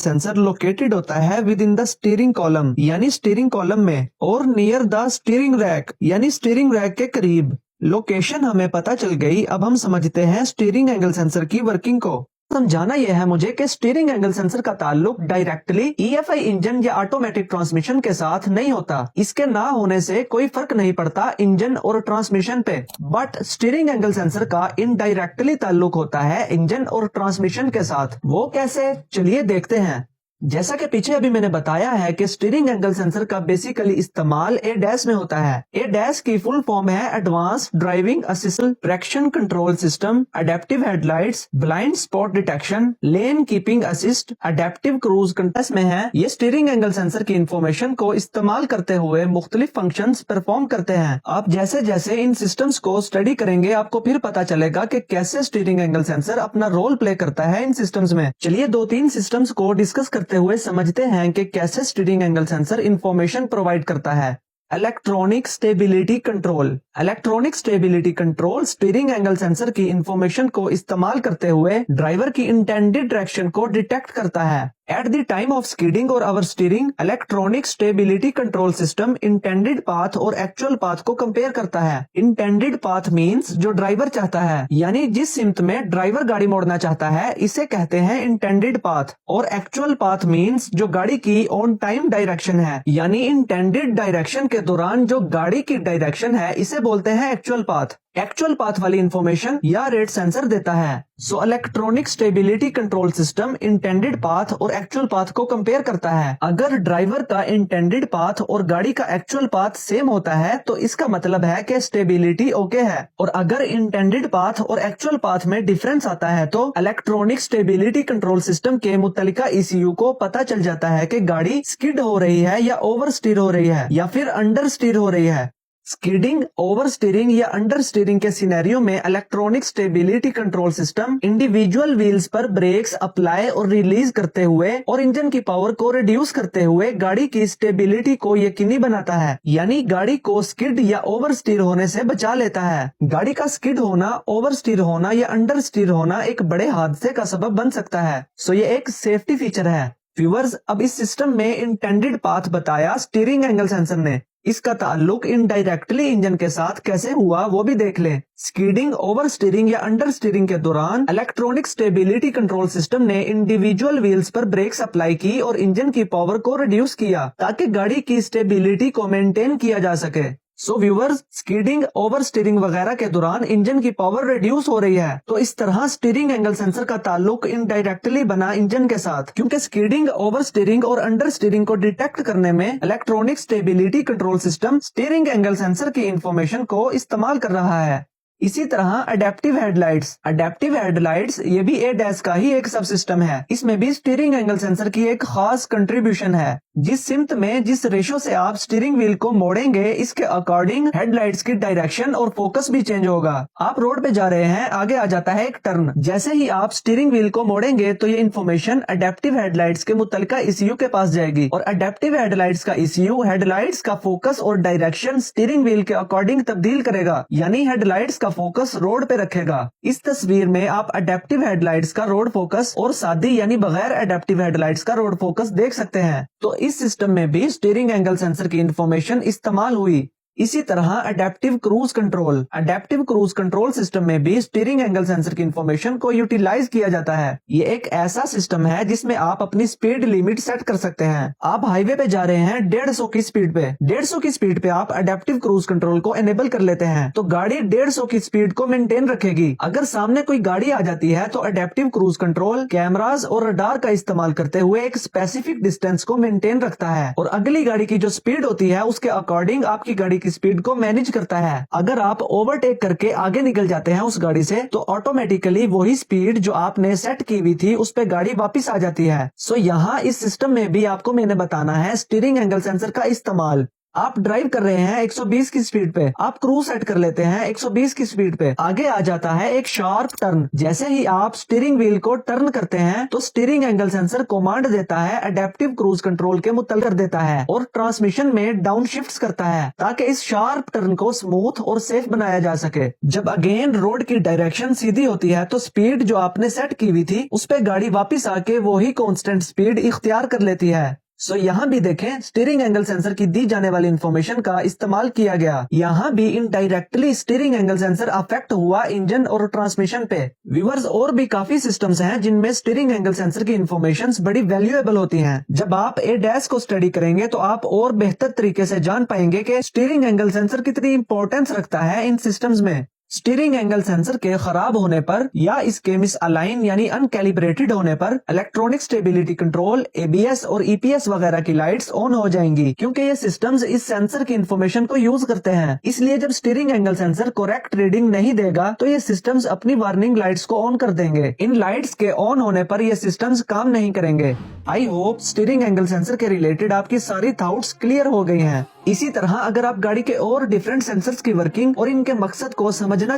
Sensor located होता है with in the steering column यानी स्टीयरिंग कॉलम में और नियर द स्टीयरिंग रैक यानी स्टीयरिंग रैक के करीब। लोकेशन हमें पता चल गई, अब हम समझते हैं स्टीयरिंग एंगल सेंसर की वर्किंग को। समझाना यह है मुझे कि स्टीयरिंग एंगल सेंसर का ताल्लुक डायरेक्टली ईएफआई इंजन या ऑटोमेटिक ट्रांसमिशन के साथ नहीं होता। इसके ना होने से कोई फर्क नहीं पड़ता इंजन और ट्रांसमिशन पे, बट स्टीयरिंग एंगल सेंसर का इनडायरेक्टली ताल्लुक होता है इंजन और ट्रांसमिशन के साथ। वो कैसे, चलिए देखते हैं। जैसा कि पीछे अभी मैंने बताया है कि स्टीयरिंग एंगल सेंसर का बेसिकली इस्तेमाल ADAS में होता है। ADAS की फुल फॉर्म है advance driving assistant traction control system, adaptive headlights, blind spot detection, lane keeping assist, adaptive cruise control में है। ये स्टीयरिंग एंगल सेंसर की इंफॉर्मेशन को इस्तेमाल करते हुए मुख्तलिफ फंक्शंस परफॉर्म करते हैं। आप जैसे जैसे इन सिस्टम्स को स्टडी करेंगे आपको फिर पता चलेगा कि कैसे स्टीयरिंग एंगल सेंसर अपना रोल प्ले करता है इन सिस्टम्स में। चलिए 2-3 सिस्टम्स को डिस्कस करते हुए समझते हैं कि कैसे steering angle sensor information provide करता है। Electronic stability control. Electronic stability control steering angle sensor की इंफॉर्मेशन को इस्तेमाल करते हुए ड्राइवर की इंटेंडेड डायरेक्शन को डिटेक्ट करता है। At the time of skidding और our steering, electronic stability control system intended path और एक्चुअल पाथ को कंपेयर करता है। इंटेंडेड पाथ मींस जो ड्राइवर चाहता है, यानी जिस सिमत में ड्राइवर गाड़ी मोड़ना चाहता है इसे कहते हैं इंटेंडेड पाथ। और एक्चुअल पाथ मींस जो गाड़ी की ऑन टाइम डायरेक्शन है, यानी इंटेंडेड डायरेक्शन के दौरान जो गाड़ी की डायरेक्शन है इसे बोलते हैं एक्चुअल पाथ। एक्चुअल पाथ वाली इंफॉर्मेशन या रेट सेंसर देता है। So electronic stability control system intended path और एक्चुअल पाथ को कंपेयर करता है। अगर ड्राइवर का इंटेंडेड पाथ और गाड़ी का एक्चुअल पाथ सेम होता है तो इसका मतलब है कि स्टेबिलिटी ओके है, और अगर इंटेंडेड पाथ और एक्चुअल पाथ में डिफरेंस आता है तो इलेक्ट्रॉनिक स्टेबिलिटी कंट्रोल सिस्टम के मुतल्लिका ECU को पता चल जाता है कि गाड़ी स्किड हो रही है या ओवर स्टीयर हो रही है या फिर अंडर स्टीयर हो रही है। स्किडिंग, ओवर स्टीयरिंग या अंडर स्टीयरिंग के सिनेरियो में electronic stability control system individual wheels पर ब्रेक्स अप्लाई और रिलीज करते हुए और इंजन की पावर को रिड्यूस करते हुए गाड़ी की स्टेबिलिटी को यकीनी बनाता है, यानी गाड़ी को स्किड या ओवर स्टीयर होने से बचा लेता है। गाड़ी का स्किड होना, ओवर स्टीयर होना या अंडर स्टीयर होना एक बड़े हादसे का सबब बन सकता है। सो ये एक सेफ्टी फीचर है। व्यूअर्स, अब इस सिस्टम में इंटेंडेड पाथ बताया स्टीयरिंग एंगल सेंसर ने, इसका ताल्लुक इनडायरेक्टली इंजन के साथ कैसे हुआ वो भी देख लें। स्कीडिंग, ओवर स्टीयरिंग या अंडर स्टीयरिंग के दौरान इलेक्ट्रॉनिक स्टेबिलिटी कंट्रोल सिस्टम ने इंडिविजुअल व्हील्स पर ब्रेक्स अप्लाई की और इंजन की पावर को रिड्यूस किया ताकि गाड़ी की स्टेबिलिटी को मेंटेन किया जा सके। So viewers, skidding, over steering वगैरह के दौरान इंजन की पावर रिड्यूस हो रही है, तो इस तरह स्टीयरिंग एंगल सेंसर का ताल्लुक इनडायरेक्टली बना इंजन के साथ, क्योंकि स्कीडिंग, ओवर स्टीयरिंग और अंडर स्टीयरिंग को डिटेक्ट करने में electronic stability control system steering angle sensor की इंफॉर्मेशन को इस्तेमाल कर रहा है। इसी तरह अडेप्टिव हेडलाइट्स। अडेप्टिव हेडलाइट्स ये भी ADAS का ही एक सब सिस्टम है। इसमें भी स्टीयरिंग एंगल सेंसर की एक खास कंट्रीब्यूशन है। जिस सिमत में जिस रेशो से आप स्टीयरिंग व्हील को मोड़ेंगे इसके अकॉर्डिंग हेडलाइट्स की डायरेक्शन और फोकस भी चेंज होगा। आप रोड पे जा रहे हैं, आगे आ जाता है एक टर्न, जैसे ही आप स्टीयरिंग व्हील को मोड़ेंगे तो ये इन्फॉर्मेशन अडेप्टिव हेडलाइट्स के मुतल्लिका ECU के पास जाएगी और अडेप्टिव हेडलाइट्स का ECU हेडलाइट्स का फोकस और डायरेक्शन स्टीयरिंग व्हील के अकॉर्डिंग तब्दील करेगा, यानी हेडलाइट्स का फोकस रोड पे रखेगा। इस तस्वीर में आप अडेप्टिव हेडलाइट्स का रोड फोकस और सादी यानी बगैर अडेप्टिव हेडलाइट्स का रोड फोकस देख सकते हैं। तो इस सिस्टम में भी स्टीयरिंग एंगल सेंसर की इंफॉर्मेशन इस्तेमाल हुई। इसी तरह adaptive cruise control. Adaptive cruise control system में भी स्टीयरिंग एंगल सेंसर की इंफॉर्मेशन को यूटिलाइज किया जाता है। ये एक ऐसा सिस्टम है जिसमें आप अपनी स्पीड लिमिट सेट कर सकते हैं। आप हाईवे पे जा रहे हैं 150 की स्पीड पे, 150 की स्पीड पे आप अडेप्टिव क्रूज कंट्रोल को एनेबल कर लेते हैं तो गाड़ी 150 की स्पीड को मेंटेन रखेगी। अगर सामने कोई गाड़ी आ जाती है तो अडेप्टिव क्रूज कंट्रोल कैमरास और रडार का इस्तेमाल करते हुए एक स्पेसिफिक डिस्टेंस को मेंटेन रखता है और अगली गाड़ी की जो स्पीड होती है उसके अकॉर्डिंग आपकी गाड़ी की स्पीड को मैनेज करता है। अगर आप ओवरटेक करके आगे निकल जाते हैं उस गाड़ी से तो ऑटोमेटिकली वही स्पीड जो आपने सेट की हुई थी उस पे गाड़ी वापस आ जाती है। सो यहाँ इस सिस्टम में भी आपको मैंने बताना है स्टीयरिंग एंगल सेंसर का इस्तेमाल। आप ड्राइव कर रहे हैं 120 की स्पीड पे, आप क्रूज सेट कर लेते हैं 120 की स्पीड पे। आगे आ जाता है एक शार्प टर्न। जैसे ही आप स्टीयरिंग व्हील को टर्न करते हैं तो स्टीयरिंग एंगल सेंसर कमांड देता है, अडेप्टिव क्रूज कंट्रोल के मुतल कर देता है और ट्रांसमिशन में डाउन शिफ्ट करता है ताकि इस शार्प टर्न को स्मूथ और सेफ बनाया जा सके। जब अगेन रोड की डायरेक्शन सीधी होती है तो स्पीड जो आपने सेट की हुई थी उस पे गाड़ी वापिस आके वही कांस्टेंट स्पीड इख्तियार कर लेती है। सो यहाँ भी देखें स्टीयरिंग एंगल सेंसर की दी जाने वाली इंफॉर्मेशन का इस्तेमाल किया गया। यहाँ भी indirectly steering angle sensor affect हुआ इंजन और ट्रांसमिशन पे। व्यूअर्स, और भी काफी सिस्टम्स हैं जिनमें स्टीयरिंग एंगल सेंसर की इंफॉर्मेशंस बड़ी वैल्यूएबल होती हैं। जब आप ADAS को स्टडी करेंगे तो आप और बेहतर तरीके से जान पाएंगे कि स्टीयरिंग एंगल सेंसर कितनी इंपॉर्टेंस रखता है इन सिस्टम्स में। स्टीयरिंग एंगल सेंसर के खराब होने पर या इसके मिस अलाइन यानी अनकैलिब्रेटेड होने पर इलेक्ट्रॉनिक स्टेबिलिटी कंट्रोल, ABS और EPS वगैरह की लाइट्स ऑन हो जाएंगी, क्योंकि ये सिस्टम्स इस सेंसर की इंफॉर्मेशन को यूज करते हैं। इसलिए जब steering angle sensor correct reading नहीं देगा तो ये सिस्टम्स अपनी वार्निंग लाइट्स को ऑन कर देंगे। इन लाइट्स के ऑन होने पर ये सिस्टम्स काम नहीं करेंगे। I hope steering angle sensor के रिलेटेड आपकी सारी थॉट्स क्लियर हो गई हैं। इसी तरह अगर आप गाड़ी के और डिफरेंट सेंसर्स की वर्किंग और इनके मकसद को समझना